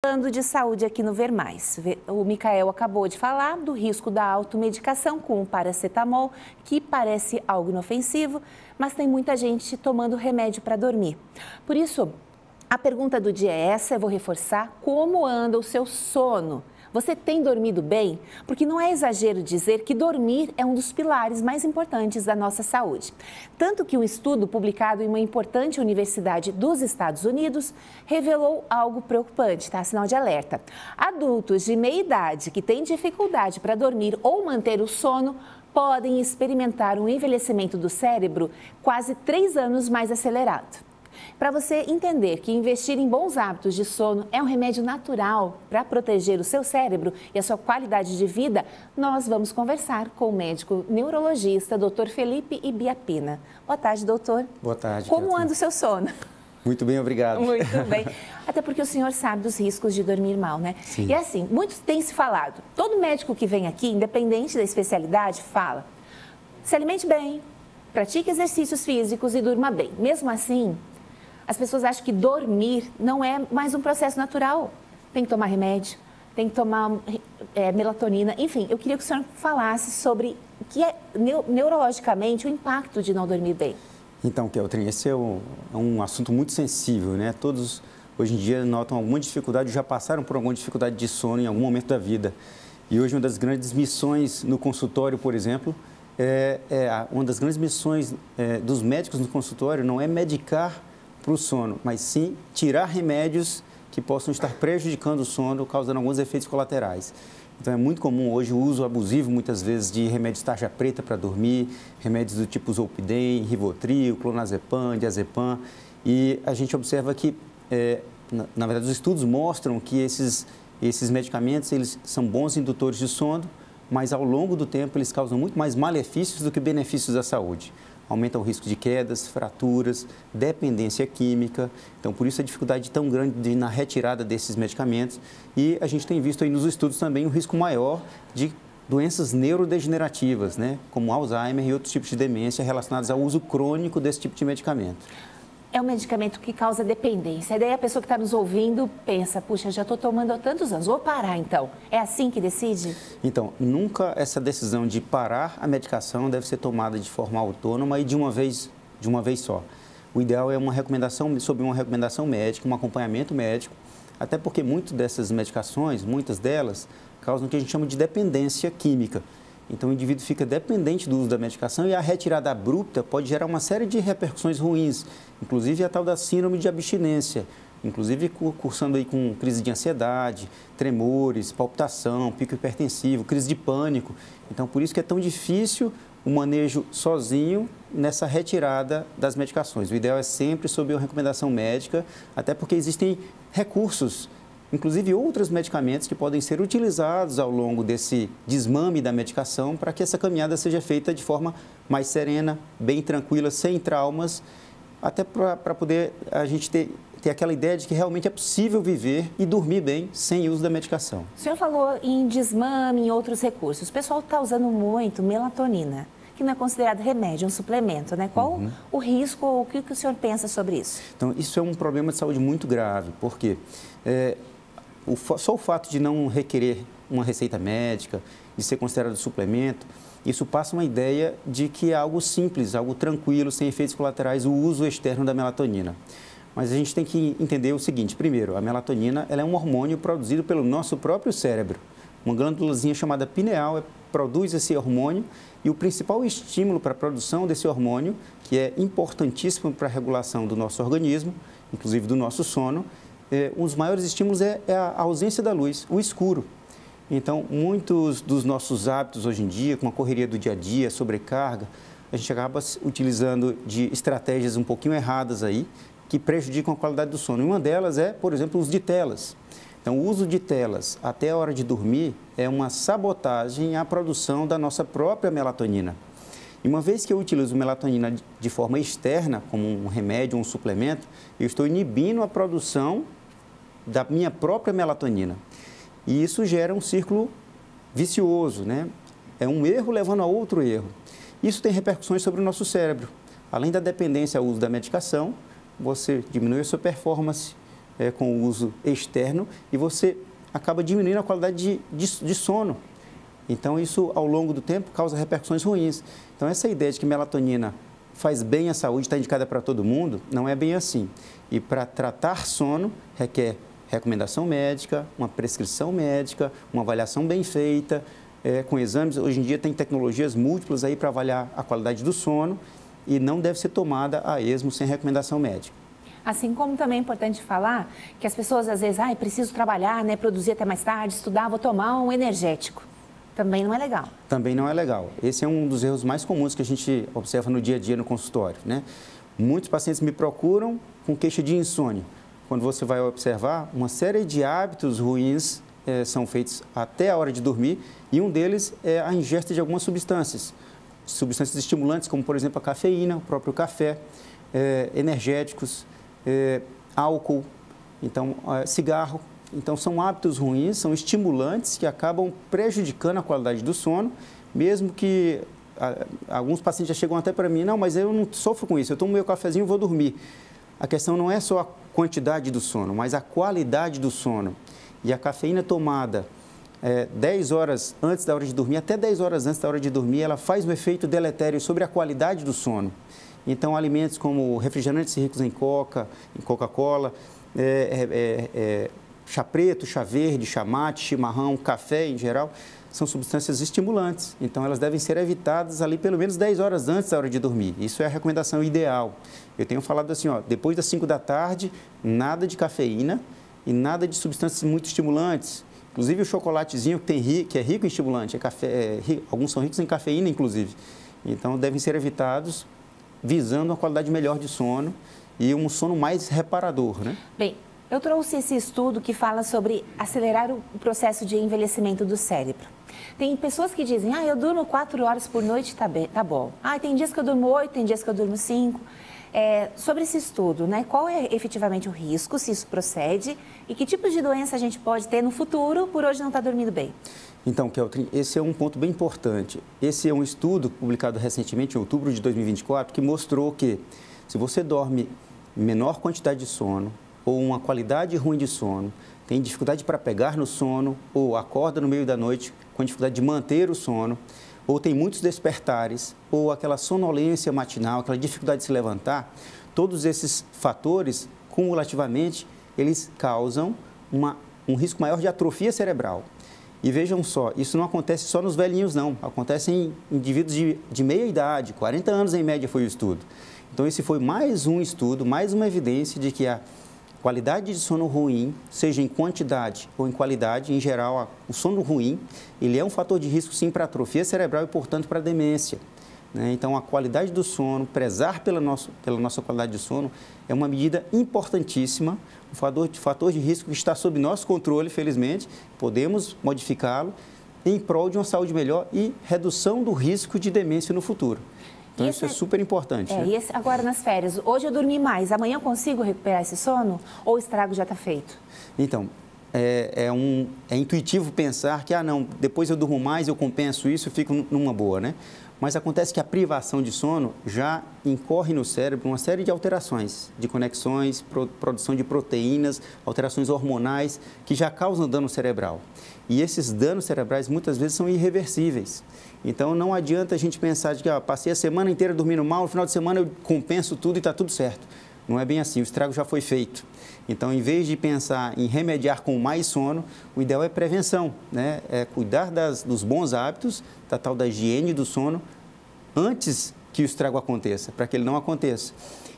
Falando de saúde aqui no Ver Mais, o Micael acabou de falar do risco da automedicação com o paracetamol, que parece algo inofensivo, mas tem muita gente tomando remédio para dormir. Por isso, a pergunta do dia é essa, eu vou reforçar: como anda o seu sono? Você tem dormido bem? Porque não é exagero dizer que dormir é um dos pilares mais importantes da nossa saúde. Tanto que um estudo publicado em uma importante universidade dos Estados Unidos revelou algo preocupante, tá? Sinal de alerta. Adultos de meia idade que têm dificuldade para dormir ou manter o sono podem experimentar um envelhecimento do cérebro quase 3 anos mais acelerado. Para você entender que investir em bons hábitos de sono é um remédio natural para proteger o seu cérebro e a sua qualidade de vida, nós vamos conversar com o médico neurologista, Dr. Felipe Ibiapina. Boa tarde, doutor. Boa tarde. Como anda o seu sono? Muito bem, obrigado. Muito bem. Até porque o senhor sabe dos riscos de dormir mal, né? Sim. E assim, muitos têm se falado. Todo médico que vem aqui, independente da especialidade, fala: se alimente bem, pratique exercícios físicos e durma bem. Mesmo assim, as pessoas acham que dormir não é mais um processo natural. Tem que tomar remédio, tem que tomar melatonina. Enfim, eu queria que o senhor falasse sobre o que é neurologicamente o impacto de não dormir bem. Então, Keltrin, esse é um assunto muito sensível, né? Todos, hoje em dia, notam alguma dificuldade, já passaram por alguma dificuldade de sono em algum momento da vida. E hoje, uma das grandes missões no consultório, por exemplo, uma das grandes missões dos médicos no consultório não é medicar para o sono, mas sim tirar remédios que possam estar prejudicando o sono, causando alguns efeitos colaterais. Então é muito comum hoje o uso abusivo, muitas vezes, de remédios tarja preta para dormir, remédios do tipo Zolpidem, Rivotril, Clonazepam, Diazepam, e a gente observa que, na verdade, os estudos mostram que esses medicamentos eles são bons indutores de sono, mas ao longo do tempo eles causam muito mais malefícios do que benefícios à saúde. Aumenta o risco de quedas, fraturas, dependência química. Então, por isso a dificuldade tão grande na retirada desses medicamentos. E a gente tem visto aí nos estudos também um risco maior de doenças neurodegenerativas, né? Como Alzheimer e outros tipos de demência relacionados ao uso crônico desse tipo de medicamento. É um medicamento que causa dependência. E daí a pessoa que está nos ouvindo pensa: puxa, já estou tomando há tantos anos, vou parar então. É assim que decide? Então, nunca essa decisão de parar a medicação deve ser tomada de forma autônoma e de uma vez só. O ideal é uma recomendação, sob uma recomendação médica, um acompanhamento médico, até porque muitas dessas medicações, muitas delas, causam o que a gente chama de dependência química. Então, o indivíduo fica dependente do uso da medicação e a retirada abrupta pode gerar uma série de repercussões ruins, inclusive a tal da síndrome de abstinência, inclusive cursando aí com crise de ansiedade, tremores, palpitação, pico hipertensivo, crise de pânico. Então, por isso que é tão difícil o manejo sozinho nessa retirada das medicações. O ideal é sempre sob uma recomendação médica, até porque existem recursos, inclusive outros medicamentos que podem ser utilizados ao longo desse desmame da medicação para que essa caminhada seja feita de forma mais serena, bem tranquila, sem traumas, até para poder a gente ter aquela ideia de que realmente é possível viver e dormir bem sem uso da medicação. O senhor falou em desmame, em outros recursos. O pessoal está usando muito melatonina, que não é considerado remédio, é um suplemento, né? Qual o risco ou o que o senhor pensa sobre isso? Então, isso é um problema de saúde muito grave, porque só o fato de não requerer uma receita médica, de ser considerado suplemento, isso passa uma ideia de que é algo simples, algo tranquilo, sem efeitos colaterais, o uso externo da melatonina. Mas a gente tem que entender o seguinte: primeiro, a melatonina ela é um hormônio produzido pelo nosso próprio cérebro. Uma glândulazinha chamada pineal produz esse hormônio e o principal estímulo para a produção desse hormônio, que é importantíssimo para a regulação do nosso organismo, inclusive do nosso sono, um dos maiores estímulos é a ausência da luz, o escuro. Então, muitos dos nossos hábitos hoje em dia, com a correria do dia a dia, sobrecarga, a gente acaba utilizando de estratégias um pouquinho erradas aí, que prejudicam a qualidade do sono. E uma delas é, por exemplo, o uso de telas. Então, o uso de telas até a hora de dormir é uma sabotagem à produção da nossa própria melatonina. E uma vez que eu utilizo melatonina de forma externa, como um remédio, um suplemento, eu estou inibindo a produção da minha própria melatonina. E isso gera um círculo vicioso, né? É um erro levando a outro erro. Isso tem repercussões sobre o nosso cérebro. Além da dependência ao uso da medicação, você diminui a sua performance, com o uso externo e você acaba diminuindo a qualidade de sono. Então, isso, ao longo do tempo, causa repercussões ruins. Então, essa ideia de que melatonina faz bem à saúde, está indicada para todo mundo, não é bem assim. E para tratar sono, requer recomendação médica, uma prescrição médica, uma avaliação bem feita, com exames. Hoje em dia tem tecnologias múltiplas aí para avaliar a qualidade do sono e não deve ser tomada a esmo sem recomendação médica. Assim como também é importante falar que as pessoas às vezes, preciso trabalhar, né, produzir até mais tarde, estudar, vou tomar um energético. Também não é legal. Também não é legal. Esse é um dos erros mais comuns que a gente observa no dia a dia no consultório, né? Muitos pacientes me procuram com queixa de insônia. Quando você vai observar, uma série de hábitos ruins são feitos até a hora de dormir e um deles é a ingesta de algumas substâncias. Substâncias estimulantes, como por exemplo a cafeína, o próprio café, energéticos, álcool, então cigarro. Então, são hábitos ruins, são estimulantes que acabam prejudicando a qualidade do sono, mesmo que alguns pacientes já chegam até para mim, não, mas eu não sofro com isso, eu tomo meu cafezinho e vou dormir. A questão não é só a quantidade do sono, mas a qualidade do sono. E a cafeína tomada 10 horas antes da hora de dormir, até 10 horas antes da hora de dormir, ela faz um efeito deletério sobre a qualidade do sono. Então, alimentos como refrigerantes ricos em Coca-Cola, chá preto, chá verde, chá mate, chimarrão, café em geral, são substâncias estimulantes. Então, elas devem ser evitadas ali pelo menos 10 horas antes da hora de dormir. Isso é a recomendação ideal. Eu tenho falado assim, depois das 5 da tarde, nada de cafeína e nada de substâncias muito estimulantes. Inclusive o chocolatezinho que é rico em estimulante, alguns são ricos em cafeína, inclusive. Então, devem ser evitados visando uma qualidade melhor de sono e um sono mais reparador, né? Bem, eu trouxe esse estudo que fala sobre acelerar o processo de envelhecimento do cérebro. Tem pessoas que dizem, eu durmo 4 horas por noite, tá bom. Tem dias que eu durmo 8, tem dias que eu durmo 5. Sobre esse estudo, né, qual é efetivamente o risco, se isso procede, e que tipos de doença a gente pode ter no futuro por hoje não estar dormindo bem? Então, Keltrin, esse é um ponto bem importante. Esse é um estudo publicado recentemente, em outubro de 2024, que mostrou que se você dorme menor quantidade de sono, ou uma qualidade ruim de sono, tem dificuldade para pegar no sono, ou acorda no meio da noite com dificuldade de manter o sono, ou tem muitos despertares, ou aquela sonolência matinal, aquela dificuldade de se levantar, todos esses fatores, cumulativamente, eles causam um risco maior de atrofia cerebral. E vejam só, isso não acontece só nos velhinhos, não. Acontece em indivíduos de meia idade, 40 anos em média foi o estudo. Então, esse foi mais um estudo, mais uma evidência de que a qualidade de sono ruim, seja em quantidade ou em qualidade, em geral, o sono ruim, ele é um fator de risco, sim, para atrofia cerebral e, portanto, para demência. Né? Então, a qualidade do sono, prezar pela nossa qualidade de sono, é uma medida importantíssima, um fator de risco que está sob nosso controle, felizmente, podemos modificá-lo em prol de uma saúde melhor e redução do risco de demência no futuro. Então, isso é super importante. Né? E agora nas férias, hoje eu dormi mais, amanhã eu consigo recuperar esse sono ou o estrago já está feito? Então, é intuitivo pensar que, não, depois eu durmo mais, eu compenso isso e fico numa boa, né? Mas acontece que a privação de sono já incorre no cérebro uma série de alterações, de conexões, produção de proteínas, alterações hormonais que já causam dano cerebral. E esses danos cerebrais muitas vezes são irreversíveis. Então, não adianta a gente pensar de que passei a semana inteira dormindo mal, no final de semana eu compenso tudo e está tudo certo. Não é bem assim, o estrago já foi feito. Então, em vez de pensar em remediar com mais sono, o ideal é prevenção, né? É cuidar dos bons hábitos, da tal da higiene do sono, antes que o estrago aconteça, para que ele não aconteça.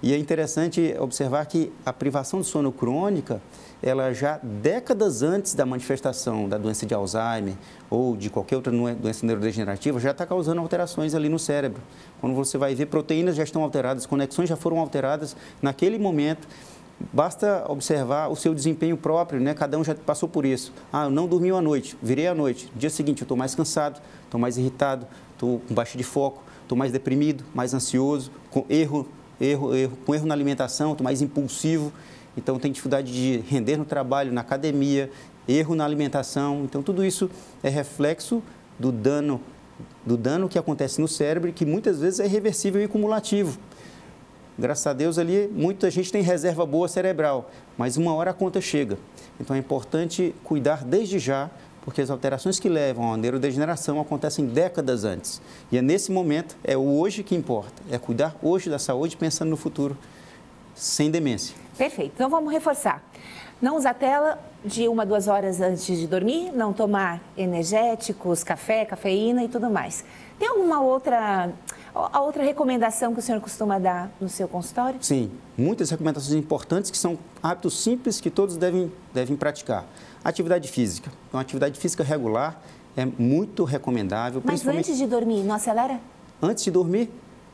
E é interessante observar que a privação de sono crônica, ela já décadas antes da manifestação da doença de Alzheimer ou de qualquer outra doença neurodegenerativa, já está causando alterações ali no cérebro. Quando você vai ver, proteínas já estão alteradas, conexões já foram alteradas naquele momento. Basta observar o seu desempenho próprio, né? Cada um já passou por isso. Eu não dormi à noite, virei à noite. No dia seguinte eu estou mais cansado, estou mais irritado, estou com baixa de foco, estou mais deprimido, mais ansioso, com erro na alimentação, estou mais impulsivo. Então, tem dificuldade de render no trabalho, na academia, erro na alimentação. Então, tudo isso é reflexo do dano que acontece no cérebro e que muitas vezes é irreversível e cumulativo. graças a Deus ali, muita gente tem reserva boa cerebral, mas uma hora a conta chega. Então é importante cuidar desde já, porque as alterações que levam à neurodegeneração acontecem décadas antes. E é nesse momento, é o hoje que importa, é cuidar hoje da saúde pensando no futuro, sem demência. Perfeito, então vamos reforçar. Não usar tela de 1 a 2 horas antes de dormir, não tomar energéticos, café, cafeína e tudo mais. Tem alguma outra recomendação que o senhor costuma dar no seu consultório? Sim, muitas recomendações importantes que são hábitos simples que todos devem praticar. Atividade física. Então, atividade física regular é muito recomendável. Mas antes de dormir, não acelera? Antes de dormir,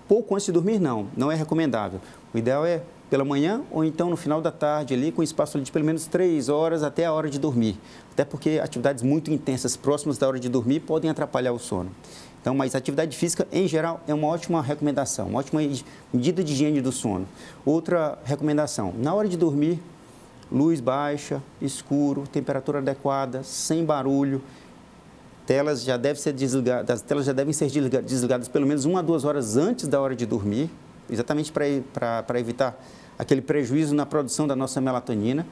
pouco antes de dormir, não é recomendável. O ideal é pela manhã ou então no final da tarde, ali, com espaço de pelo menos 3 horas até a hora de dormir. Até porque atividades muito intensas próximas da hora de dormir podem atrapalhar o sono. Então, mas atividade física, em geral, é uma ótima recomendação, uma ótima medida de higiene do sono. Outra recomendação, na hora de dormir, luz baixa, escuro, temperatura adequada, sem barulho. Telas já devem ser desligadas pelo menos 1 a 2 horas antes da hora de dormir, exatamente para evitar aquele prejuízo na produção da nossa melatonina.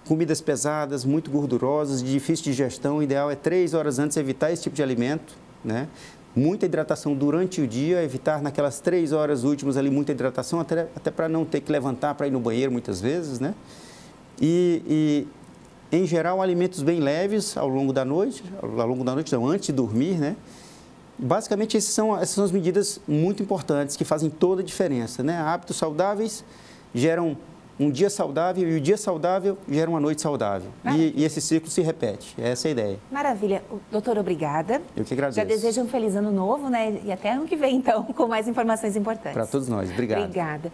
Comidas pesadas, muito gordurosas, de difícil digestão, o ideal é 3 horas antes evitar esse tipo de alimento, né? Muita hidratação durante o dia, evitar naquelas 3 horas últimas ali muita hidratação, até para não ter que levantar para ir no banheiro muitas vezes, né? E em geral, alimentos bem leves ao longo da noite, não, antes de dormir, né? Basicamente, essas são as medidas muito importantes que fazem toda a diferença, né? Hábitos saudáveis geram um dia saudável e o dia saudável gera uma noite saudável. E esse ciclo se repete. Essa é a ideia. Maravilha. Doutor, obrigada. Eu que agradeço. Já desejo um feliz ano novo, né? E até ano que vem, então, com mais informações importantes. Para todos nós. Obrigado. Obrigada.